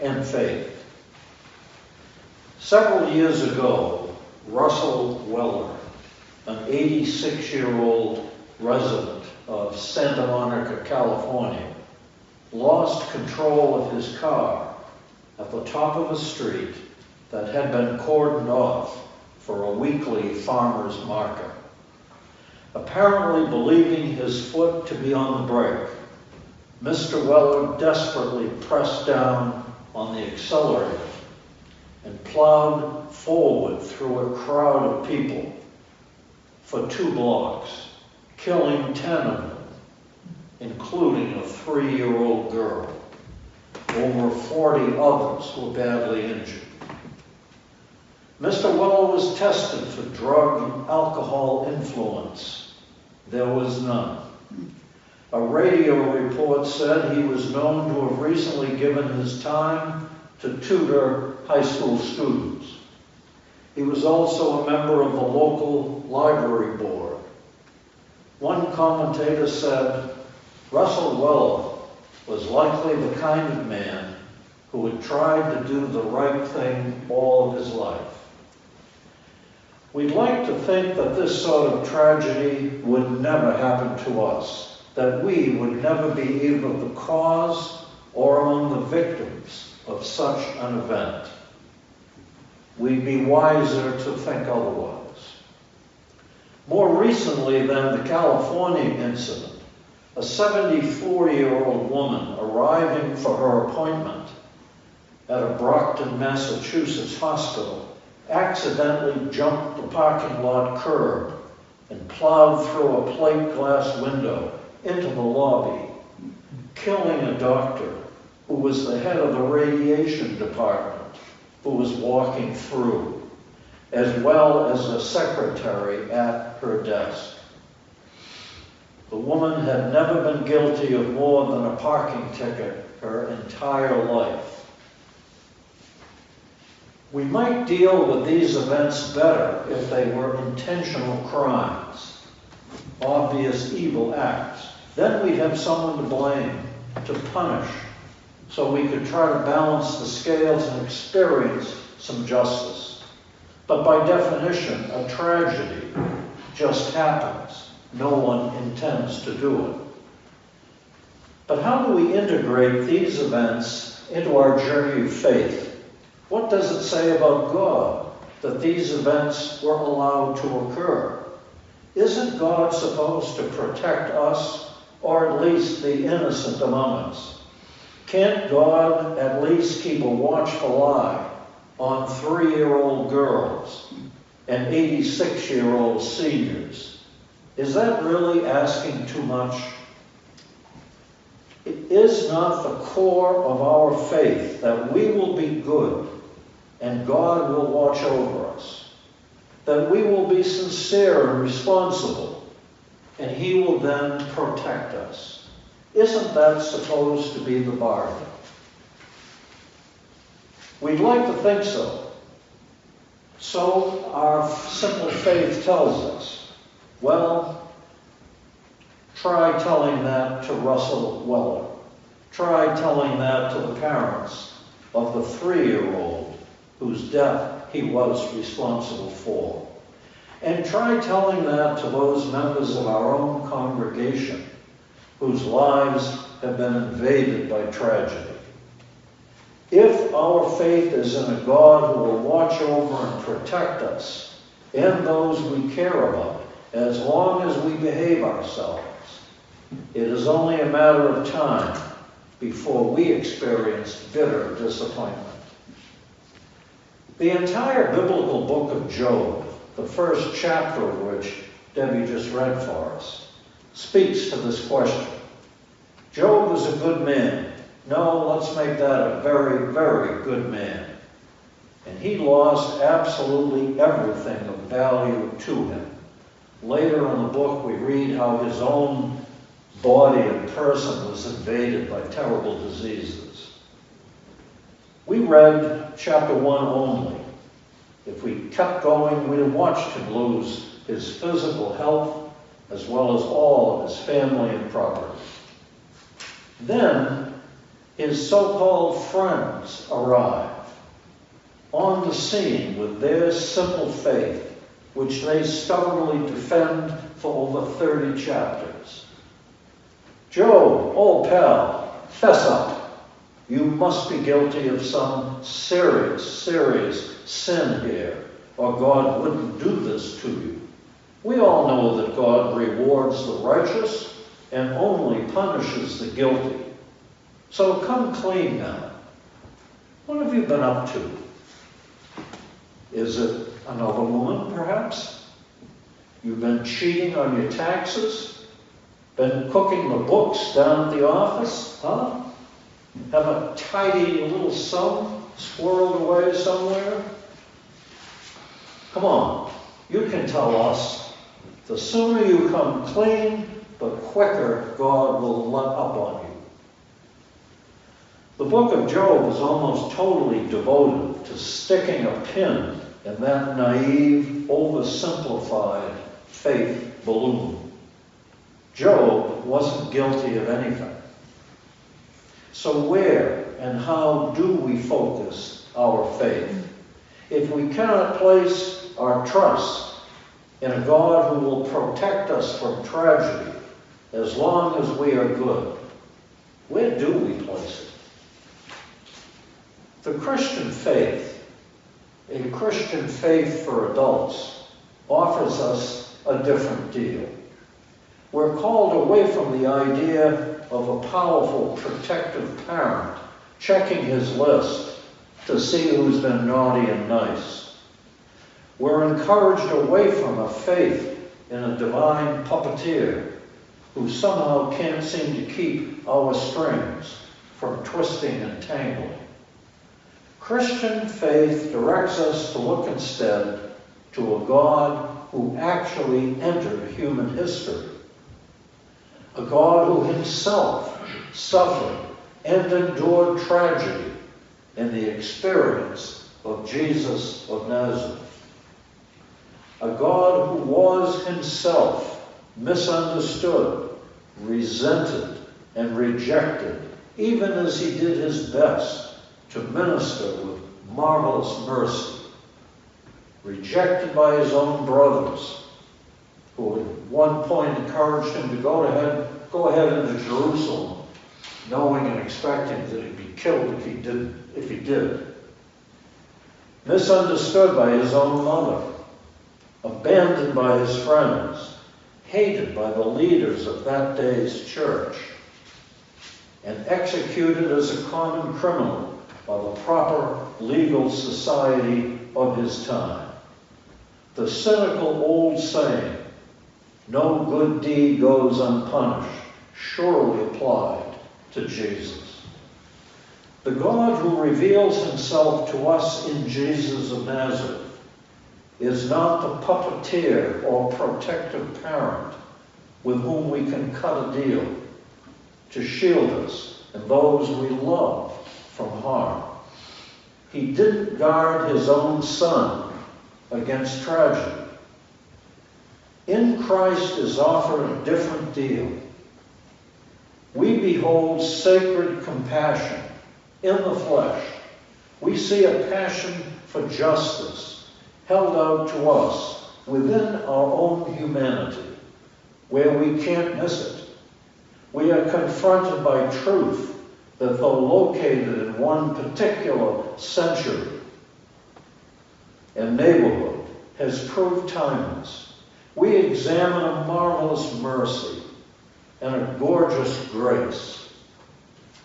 and faith. Several years ago, Russell Weller, an 86-year-old resident of Santa Monica, California, lost control of his car at the top of a street that had been cordoned off for a weekly farmer's market. Apparently believing his foot to be on the brake, Mr. Weller desperately pressed down on the accelerator and plowed forward through a crowd of people for 2 blocks, killing 10 of them, including a 3-year-old girl. Over 40 others were badly injured. Mr. Weller was tested for drug and alcohol influence. There was none. A radio report said he was known to have recently given his time to tutor high school students. He was also a member of the local library board. One commentator said, Russell Weller was likely the kind of man who had tried to do the right thing all of his life. We'd like to think that this sort of tragedy would never happen to us, that we would never be either the cause or among the victims of such an event. We'd be wiser to think otherwise. More recently than the California incident, a 74-year-old woman arriving for her appointment at a Brockton, Massachusetts hospital accidentally jumped the parking lot curb and plowed through a plate glass window into the lobby, killing a doctor who was the head of the radiation department who was walking through, as well as a secretary at her desk. The woman had never been guilty of more than a parking ticket her entire life. We might deal with these events better if they were intentional crimes, obvious evil acts. Then we'd have someone to blame, to punish, so we could try to balance the scales and experience some justice. But by definition, a tragedy just happens. No one intends to do it. But how do we integrate these events into our journey of faith? What does it say about God that these events were allowed to occur? Isn't God supposed to protect us, or at least the innocent among us? Can't God at least keep a watchful eye on 3-year-old girls and 86-year-old seniors? Is that really asking too much? It is not the core of our faith that we will be good and God will watch over us, that we will be sincere and responsible, and He will then protect us. Isn't that supposed to be the bargain? We'd like to think so. So our simple faith tells us, well, try telling that to Russell Weller. Try telling that to the parents of the 3-year-old whose death he was responsible for. And try telling that to those members of our own congregation whose lives have been invaded by tragedy. If our faith is in a God who will watch over and protect us and those we care about, as long as we behave ourselves, it is only a matter of time before we experience bitter disappointment. The entire biblical book of Job, the first chapter of which Debbie just read for us, speaks to this question. Job was a good man. No, let's make that a very, very good man. And he lost absolutely everything of value to him. Later in the book, we read how his own body and person was invaded by terrible diseases. We read chapter 1 only. If we kept going, we'd have watched him lose his physical health as well as all of his family and property. Then His so-called friends arrive on the scene with their simple faith, which they stubbornly defend for over 30 chapters. Job, old pal, fess up. You must be guilty of some serious sin here, or God wouldn't do this to you. We all know that God rewards the righteous and only punishes the guilty. So come clean now. What have you been up to? Is it another woman, perhaps? You've been cheating on your taxes? Been cooking the books down at the office? Huh? Have a tidy little sum squirreled away somewhere? Come on, you can tell us. The sooner you come clean, the quicker God will let up on you. The book of Job is almost totally devoted to sticking a pin in that naive, oversimplified faith balloon. Job wasn't guilty of anything. So where and how do we focus our faith? If we cannot place our trust in a God who will protect us from tragedy as long as we are good, where do we place it? The Christian faith, a Christian faith for adults, offers us a different deal. We're called away from the idea of a powerful protective parent checking his list to see who's been naughty and nice. We're encouraged away from a faith in a divine puppeteer who somehow can't seem to keep our strings from twisting and tangling. Christian faith directs us to look instead to a God who actually entered human history, a God who himself suffered and endured tragedy in the experience of Jesus of Nazareth, a God who was himself misunderstood, resented, and rejected, even as he did his best to minister with marvelous mercy, rejected by his own brothers, who at one point encouraged him to go ahead into Jerusalem, knowing and expecting that he'd be killed if he did. Misunderstood by his own mother, abandoned by his friends, hated by the leaders of that day's church, and executed as a common criminal by the proper legal society of his time. The cynical old saying, "No good deed goes unpunished," surely applied to Jesus. The God who reveals himself to us in Jesus of Nazareth is not the puppeteer or protective parent with whom we can cut a deal to shield us and those we love from harm. He didn't guard his own son against tragedy. In Christ is offered a different deal. We behold sacred compassion in the flesh. We see a passion for justice held out to us within our own humanity, where we can't miss it. We are confronted by truth that, though located in one particular century and neighborhood, has proved timeless. We examine a marvelous mercy and a gorgeous grace,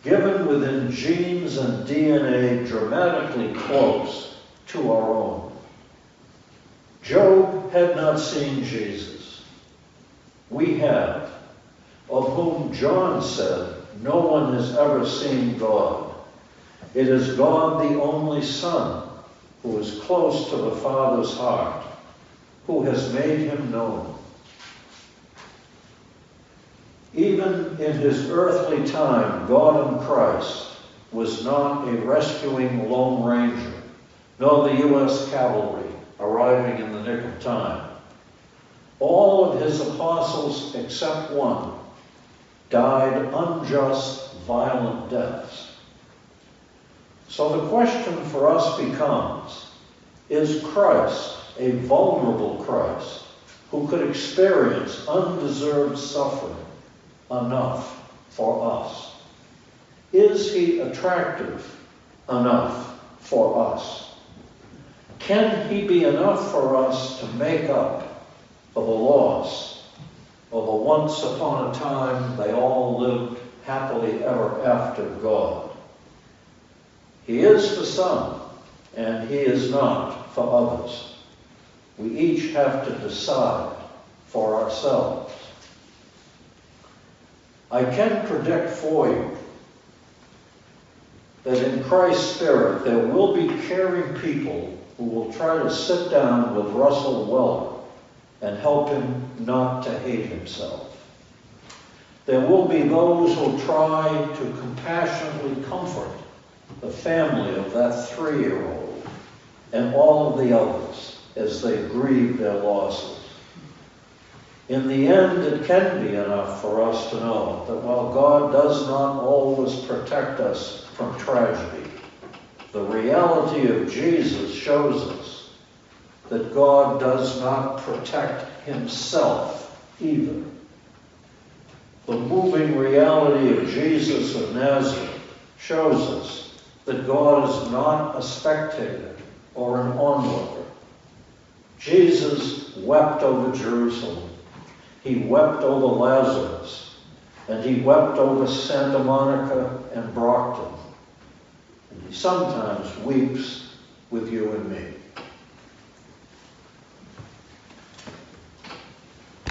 given within genes and DNA dramatically close to our own. Job had not seen Jesus. We have, of whom John said, "No one has ever seen God." It is God, the only Son, who is close to the Father's heart, who has made him known. Even in his earthly time, God in Christ was not a rescuing Lone Ranger, nor the U.S. cavalry arriving in the nick of time. All of his apostles, except one, died unjust, violent deaths So the question for us becomes, is Christ, a vulnerable Christ, who could experience undeserved suffering, enough for us? Is he attractive enough for us? Can he be enough for us to make up for the loss of a once upon a time they all lived happily ever after God? He is for some, and he is not for others. We each have to decide for ourselves. I can predict for you that in Christ's Spirit there will be caring people who will try to sit down with Russell Weller and help him not to hate himself. There will be those who will try to compassionately comfort the family of that 3-year-old and all of the others as they grieve their losses. In the end, it can be enough for us to know that while God does not always protect us from tragedy, the reality of Jesus shows us that God does not protect himself either. The moving reality of Jesus of Nazareth shows us that God is not a spectator or an onlooker. Jesus wept over Jerusalem. He wept over Lazarus, and he wept over Santa Monica and Brockton. And he sometimes weeps with you and me.